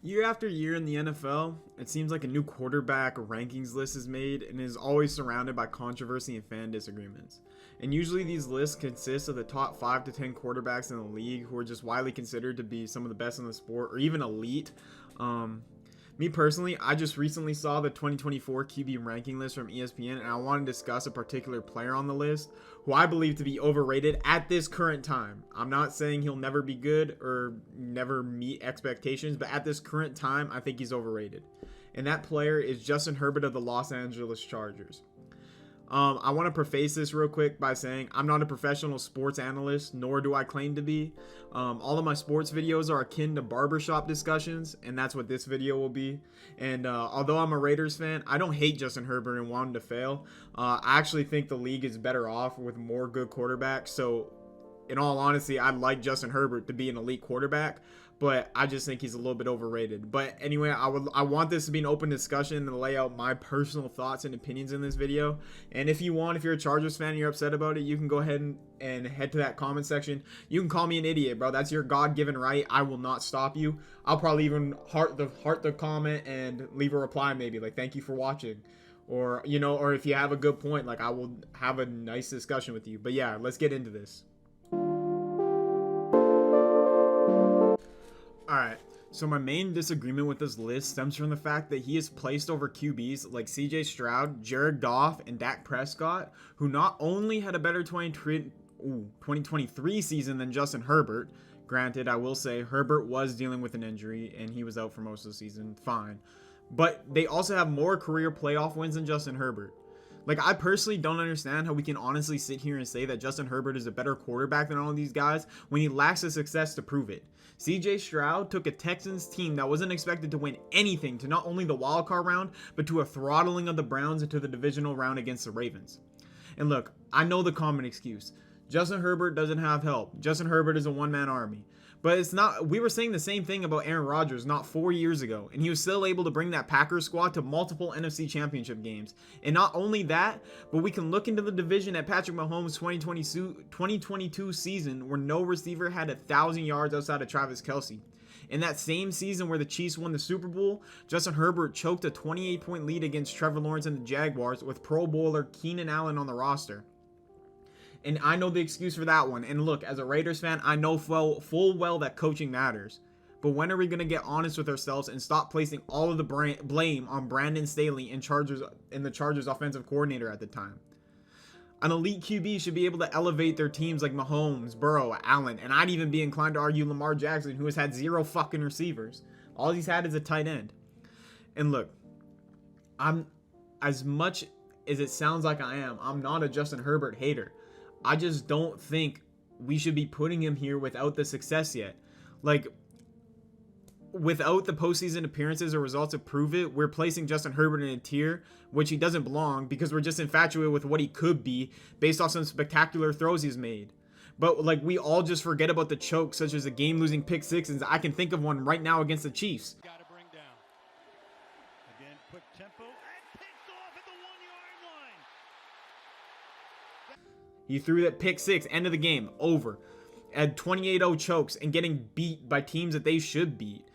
Year after year in the NFL, it seems like a new quarterback rankings list is made and is always surrounded by controversy and fan disagreements. And usually these lists consist of the top 5 to 10 quarterbacks in the league who are just widely considered to be some of the best in the sport or even elite. Me personally, I just recently saw the 2024 QB ranking list from ESPN, and I want to discuss a particular player on the list who I believe to be overrated at this current time. I'm not saying he'll never be good or never meet expectations, but at this current time, I think he's overrated. And that player is Justin Herbert of the Los Angeles Chargers. I want to preface this real quick by saying I'm not a professional sports analyst, nor do I claim to be. All of my sports videos are akin to barbershop discussions, and that's what this video will be. And although I'm a Raiders fan, I don't hate Justin Herbert and want him to fail. I actually think the league is better off with more good quarterbacks. So in all honesty, I'd like Justin Herbert to be an elite quarterback, but I just think he's a little bit overrated. But anyway, I want this to be an open discussion and lay out my personal thoughts and opinions in this video. And if you're a Chargers fan and you're upset about it, you can go ahead and head to that comment section. You can call me an idiot, bro. That's your God-given right. I will not stop you. I'll probably even heart the comment and leave a reply maybe like, thank you for watching. Or, or if you have a good point, like I will have a nice discussion with you. But yeah, let's get into this. Alright, so my main disagreement with this list stems from the fact that he is placed over QBs like CJ Stroud, Jared Goff, and Dak Prescott, who not only had a better 2023 season than Justin Herbert. Granted, I will say Herbert was dealing with an injury and he was out for most of the season, fine. But they also have more career playoff wins than Justin Herbert. Like, I personally don't understand how we can honestly sit here and say that Justin Herbert is a better quarterback than all of these guys when he lacks the success to prove it. CJ Stroud took a Texans team that wasn't expected to win anything to not only the wildcard round, but to a throttling of the Browns into the divisional round against the Ravens. And look, I know the common excuse. Justin Herbert doesn't have help. Justin Herbert is a one-man army. But it's not. We were saying the same thing about Aaron Rodgers not 4 years ago, and he was still able to bring that Packers squad to multiple NFC Championship games. And not only that, but we can look into the division at Patrick Mahomes' 2022 season, where no receiver had 1,000 yards outside of Travis Kelce. In that same season where the Chiefs won the Super Bowl, Justin Herbert choked a 28-point lead against Trevor Lawrence and the Jaguars with Pro Bowler Keenan Allen on the roster. And I know the excuse for that one. And look, as a Raiders fan, I know full well that coaching matters. But when are we going to get honest with ourselves and stop placing all of the blame on Brandon Staley and the Chargers offensive coordinator at the time? An elite QB should be able to elevate their teams like Mahomes, Burrow, Allen, and I'd even be inclined to argue Lamar Jackson, who has had 0 fucking receivers. All he's had is a tight end. And look, as much as it sounds like I'm not a Justin Herbert hater. I just don't think we should be putting him here without the success yet. Like, without the postseason appearances or results to prove it, we're placing Justin Herbert in a tier which he doesn't belong because we're just infatuated with what he could be based off some spectacular throws he's made. But like, we all just forget about the chokes, such as a game-losing pick sixes. I can think of one right now against the Chiefs. Got to bring down. Again, quick tempo and picks off at the 1-yard line. He threw that pick six, end of the game, over. At 28-0 chokes and getting beat by teams that they should beat.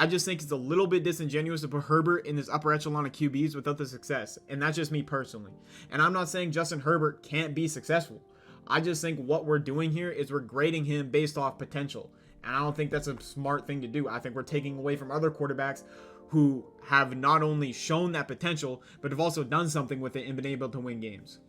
I just think it's a little bit disingenuous to put Herbert in this upper echelon of QBs without the success. And that's just me personally. And I'm not saying Justin Herbert can't be successful. I just think what we're doing here is we're grading him based off potential. And I don't think that's a smart thing to do. I think we're taking away from other quarterbacks who have not only shown that potential, but have also done something with it and been able to win games.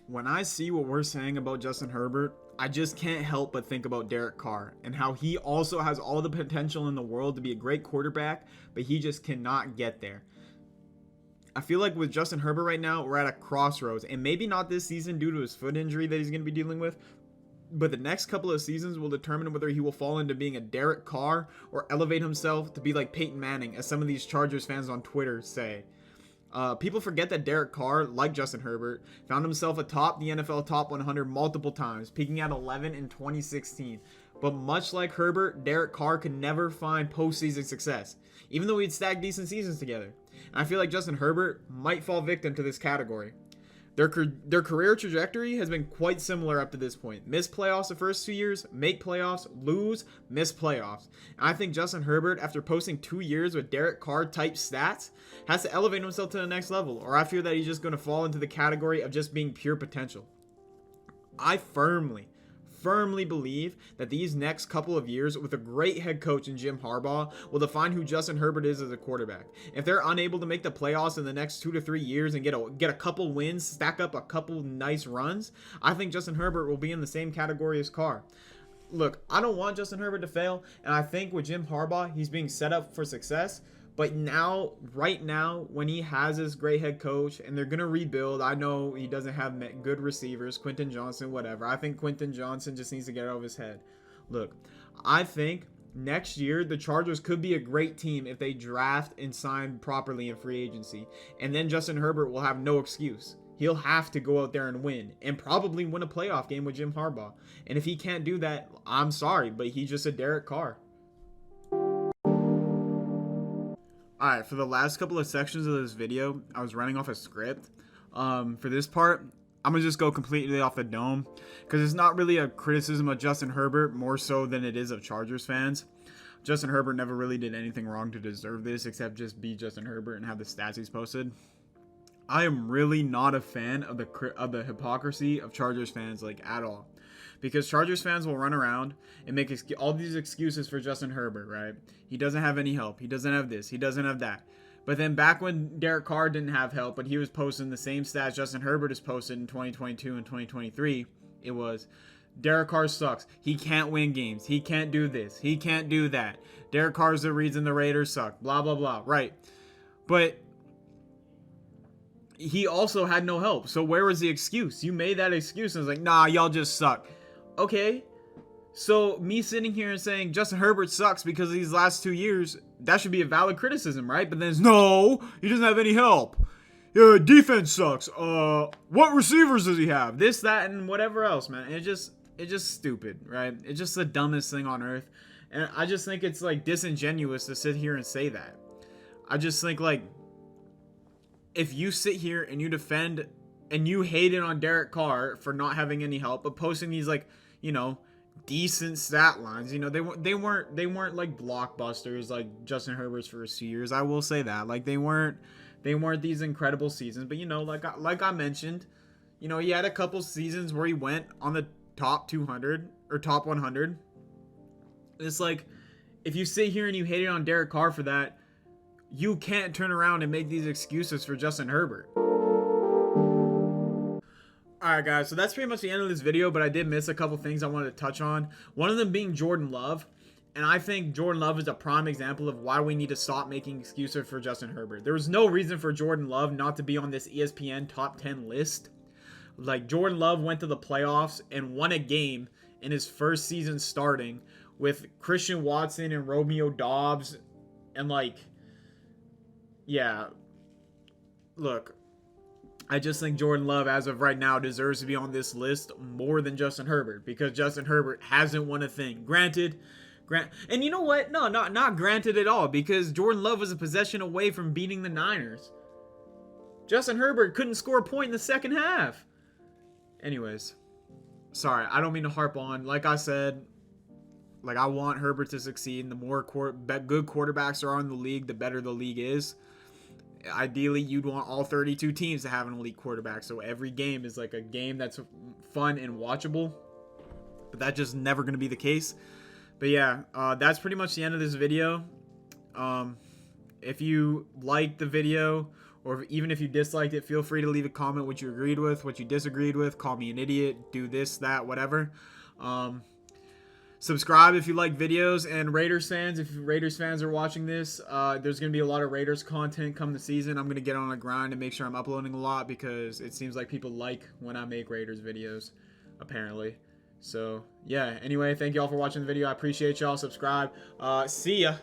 When I see what we're saying about Justin Herbert, I just can't help but think about Derek Carr and how he also has all the potential in the world to be a great quarterback, but he just cannot get there. I feel like with Justin Herbert right now, we're at a crossroads, and maybe not this season due to his foot injury that he's going to be dealing with, but the next couple of seasons will determine whether he will fall into being a Derek Carr or elevate himself to be like Peyton Manning, as some of these Chargers fans on Twitter say. People forget that Derek Carr, like Justin Herbert, found himself atop the NFL Top 100 multiple times, peaking at 11 in 2016. But much like Herbert, Derek Carr could never find postseason success, even though he'd stacked decent seasons together. And I feel like Justin Herbert might fall victim to this category. Their career trajectory has been quite similar up to this point. Miss playoffs the first 2 years, make playoffs, lose, miss playoffs. And I think Justin Herbert, after posting 2 years with Derek Carr type stats, has to elevate himself to the next level, or I feel that he's just going to fall into the category of just being pure potential. I firmly believe that these next couple of years with a great head coach in Jim Harbaugh will define who Justin Herbert is as a quarterback. If they're unable to make the playoffs in the next 2 to 3 years and get a couple wins, stack up a couple nice runs, I think Justin Herbert will be in the same category as Carr. Look, I don't want Justin Herbert to fail, and I think with Jim Harbaugh, he's being set up for success. But now, right now, when he has this great head coach and they're going to rebuild, I know he doesn't have good receivers, Quentin Johnson, whatever. I think Quentin Johnson just needs to get it over his head. Look, I think next year the Chargers could be a great team if they draft and sign properly in free agency. And then Justin Herbert will have no excuse. He'll have to go out there and win and probably win a playoff game with Jim Harbaugh. And if he can't do that, I'm sorry, but he's just a Derek Carr. Alright, for the last couple of sections of this video, I was running off a script. For this part, I'm going to just go completely off the dome, because it's not really a criticism of Justin Herbert, more so than it is of Chargers fans. Justin Herbert never really did anything wrong to deserve this, except just be Justin Herbert and have the stats he's posted. I am really not a fan of the hypocrisy of Chargers fans, like, at all. Because Chargers fans will run around and make all these excuses for Justin Herbert, right? He doesn't have any help. He doesn't have this. He doesn't have that. But then back when Derek Carr didn't have help, but he was posting the same stats Justin Herbert has posted in 2022 and 2023, it was, Derek Carr sucks. He can't win games. He can't do this. He can't do that. Derek Carr's the reason the Raiders suck. Blah, blah, blah. Right. But he also had no help. So where was the excuse? You made that excuse and was like, nah, y'all just suck. Okay, so me sitting here and saying Justin Herbert sucks because of these last 2 years, that should be a valid criticism, right? But then it's, no, he doesn't have any help. Defense sucks. What receivers does he have? This, that, and whatever else, man. It's just stupid, right? It's just the dumbest thing on earth. And I just think it's like disingenuous to sit here and say that. I just think like, if you sit here and you defend and you hated on Derek Carr for not having any help, but posting these like, you know, decent stat lines. You know, they weren't like blockbusters like Justin Herbert's first 2 years. I will say that. Like they weren't these incredible seasons. But you know, like I mentioned, you know, he had a couple seasons where he went on the top 200 or top 100. It's like, if you sit here and you hated on Derek Carr for that, you can't turn around and make these excuses for Justin Herbert. Alright guys, so that's pretty much the end of this video, but I did miss a couple things I wanted to touch on. One of them being Jordan Love. And I think Jordan Love is a prime example of why we need to stop making excuses for Justin Herbert. There was no reason for Jordan Love not to be on this ESPN top 10 list. Like, Jordan Love went to the playoffs and won a game in his first season starting with Christian Watson and Romeo Doubs. And like, yeah, look, I just think Jordan Love, as of right now, deserves to be on this list more than Justin Herbert, because Justin Herbert hasn't won a thing. Granted, and you know what? No, not granted at all, because Jordan Love was a possession away from beating the Niners. Justin Herbert couldn't score a point in the second half. Anyways, sorry, I don't mean to harp on. Like I said, like I want Herbert to succeed, and the more good quarterbacks are in the league, the better the league is. Ideally, you'd want all 32 teams to have an elite quarterback, so every game is like a game that's fun and watchable. But that's just never going to be the case. But yeah, that's pretty much the end of this video. If you liked the video, or even if you disliked it, feel free to leave a comment what you agreed with, what you disagreed with. Call me an idiot, do this, that, whatever. Subscribe if you like videos, and Raiders fans, if Raiders fans are watching this, there's going to be a lot of Raiders content come the season. I'm going to get on a grind and make sure I'm uploading a lot, because it seems like people like when I make Raiders videos, apparently. So, yeah, anyway, thank you all for watching the video. I appreciate y'all. Subscribe. See ya.